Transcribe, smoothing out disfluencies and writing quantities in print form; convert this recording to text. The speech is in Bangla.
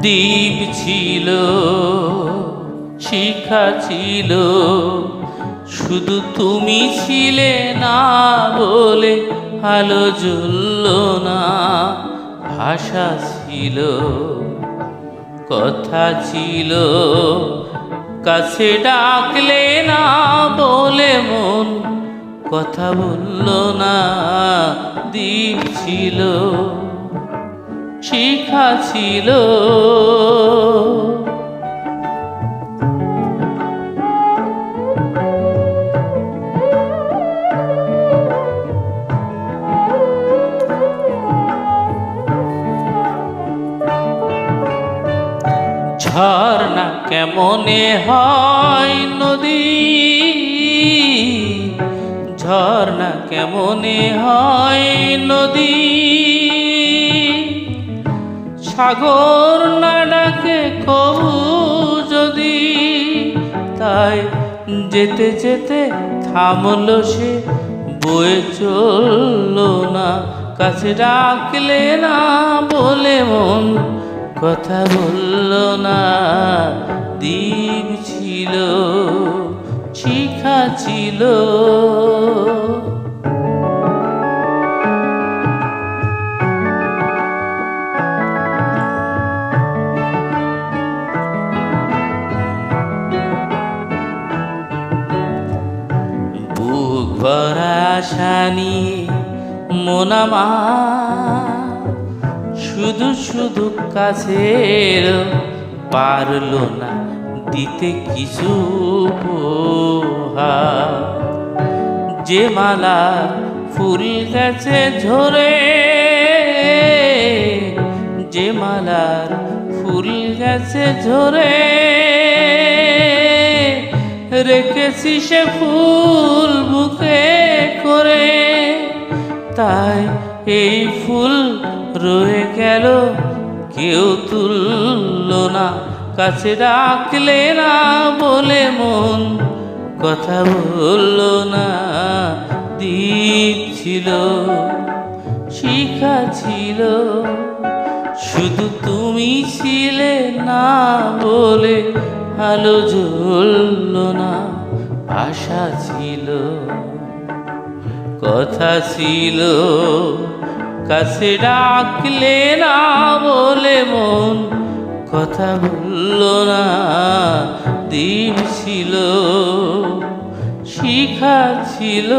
দ্বীপ ছিল, শিখা ছিল, শুধু তুমি ছিলে না বলে আলো জ্বলল না। ভাষা ছিল, কথা ছিল, কাছে ডাকলে না বলে মন কথা বলল না। দ্বীপ ছিল, শিখা ছিল। ঝর্ণা কেমনে হয় নদী, ঝর্ণা কেমনে হয় নদী, সাগর না ডাকে কবু যদি। তাই যেতে যেতে থামলো সে, বয়ে চলল না। কাছে ডাকলে না বলে মন কথা বলল না। দ্বীপ ছিল, শিখা ছিল। বুক ভরা আশা নিয়ে মন আমার শুধু শুধু কাছে এলো, পারলো না দিতে কিছু উপহার। যে মালা ফুল গেছে ঝরে, যে মালার ফুল গেছে ঝরে, রেখেছি সে ফুল বুকে করে। তাই এই ফুল রয়ে গেল, কেউ তুলল না। কাছে ডাকলে না বলে মন কথা বলল না। দ্বীপ ছিল, শিখা ছিল, শুধু তুমি ছিলে না বলে আলো জ্বলল না। আশা ছিল, কথা ছিল, কাছে ডাকলে না বলে মন কথা বলল না। দ্বীপ ছিল, শিখা ছিল।